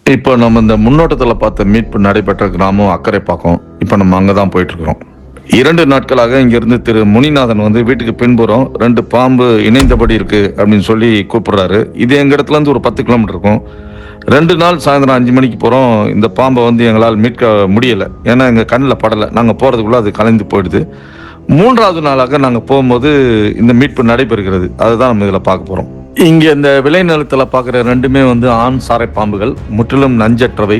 இப்போ நம்ம இந்த முன்னோட்டத்தில் பார்த்த மீட்பு நடைபெற்ற கிராமம் அக்கரைப்பாக்கம். இப்போ நம்ம அங்கே தான் போயிட்டு இருக்கிறோம். 2 நாட்களாக இங்கிருந்து திரு முனிநாதன் வந்து வீட்டுக்கு பின்புறம் 2 பாம்பு இணைந்தபடி இருக்கு அப்படின்னு சொல்லி கூப்பிடுறாரு. இது எங்க இடத்துல இருந்து ஒரு 10 கிலோமீட்டர் இருக்கும். 2 நாள் சாயந்தரம் 5 மணிக்கு போறோம். இந்த பாம்பை வந்து எங்களால் மீட்க முடியல. ஏன்னா எங்க கண்ணில் படலை. நாங்கள் போறதுக்குள்ள அது கலைந்து போயிடுது. 3வது நாளாக நாங்கள் போகும்போது இந்த மீட்பு நடைபெறுகிறது. அதுதான் நம்ம இதில் பார்க்க போறோம். இங்க இந்த விளைநிலத்தில் பார்க்குற 2மே வந்து ஆண் சாரை பாம்புகள், முற்றிலும் நஞ்சற்றவை.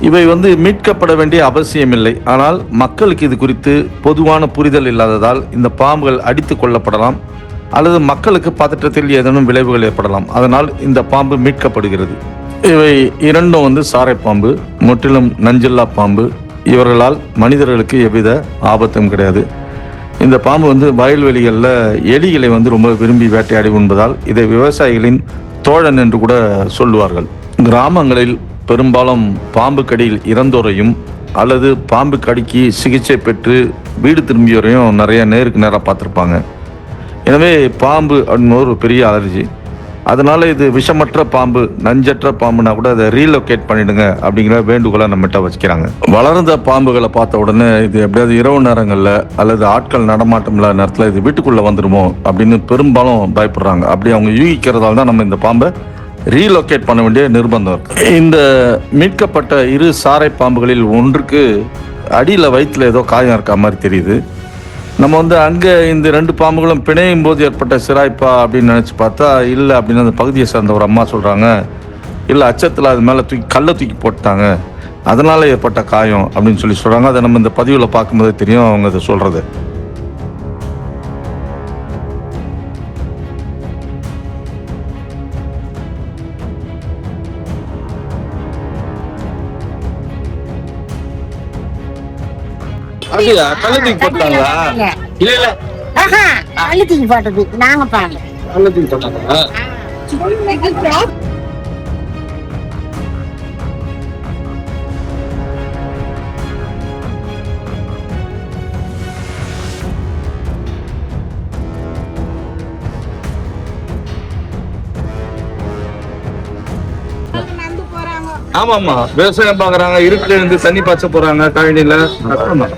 இவை வந்து மீட்கப்பட வேண்டிய அவசியமில்லை. ஆனால் மக்களுக்கு இது குறித்து பொதுவான புரிதல் இல்லாததால் இந்த பாம்புகள் அடித்து கொள்ளப்படலாம் அல்லது மக்களுக்கு பதற்றத்தில் ஏதேனும் விளைவுகள் ஏற்படலாம். அதனால் இந்த பாம்பு மீட்கப்படுகிறது. இவை 2ம் வந்து சாரை பாம்பு, முற்றிலும் நஞ்சில்லா பாம்பு. இவர்களால் மனிதர்களுக்கு எவ்வித ஆபத்தும் கிடையாது. இந்த பாம்பு வந்து வயல்வெளிகளில் எலிகளை வந்து ரொம்ப விரும்பி வேட்டையாடி உண்பதால் இதை விவசாயிகளின் தோழன் என்று கூட சொல்லுவார்கள். கிராமங்களில் பெரும்பாலும் பாம்பு கடியில் இறந்தோரையும் அல்லது பாம்பு கடிக்கு சிகிச்சை பெற்று வீடு திரும்பியோரையும் நிறைய நேருக்கு நேராக பார்த்துருப்பாங்க. எனவே பாம்பு அப்படின்னு ஒரு பெரிய அலர்ஜி. அதனால இது விஷமற்ற பாம்பு, நஞ்சற்ற பாம்புனா கூட அதை ரீலொகேட் பண்ணிடுங்க அப்படிங்கிற வேண்டுகோளை நம்மகிட்ட வச்சுக்கிறாங்க. வளர்ந்த பாம்புகளை பார்த்த உடனே இது எப்படியாவது இரவு நேரங்களில் அல்லது ஆட்கள் நடமாட்டம் இல்லாத நேரத்தில் இது வீட்டுக்குள்ளே வந்துடுமோ அப்படின்னு பெரும்பாலும் பயப்படுறாங்க. அப்படி அவங்க யூகிக்கிறதால தான் நம்ம இந்த பாம்பை ரீலொகேட் பண்ண வேண்டிய நிர்பந்தம் இருக்கு. இந்த மீட்கப்பட்ட 2 சாரை பாம்புகளில் ஒன்றுக்கு அடியில் வயிற்றுல ஏதோ காயம் இருக்க மாதிரி தெரியுது. நம்ம வந்து அங்கே இந்த 2 பாம்புகளும் பிணையும் போது ஏற்பட்ட சிராய்ப்பா அப்படின்னு நினச்சி பார்த்தா இல்லை அப்படின்னு அந்த பகுதியை சேர்ந்த ஒரு அம்மா சொல்கிறாங்க. இல்லை, அச்சத்தில் அது மேலே கல்லை தூக்கி போட்டாங்க, அதனால் ஏற்பட்ட காயம் அப்படின்னு சொல்லி சொல்கிறாங்க. அதை நம்ம இந்த பதிவில் பார்க்கும்போதே தெரியும் அவங்க அதை சொல்கிறது. அப்படியா? கல்லை தூக்கி போட்டாங்களா? இல்லை இல்லை, கல்லு தூக்கி போட்டது நாங்க பாருங்க. கல்லை தூக்கி போட்டாங்களா? ஆமா ஆமா, விவசாயம் பாக்குறாங்க, இருட்டுல இருந்து தண்ணி பாய்ச்ச போறாங்க கழனில. கஷ்டம் தான்.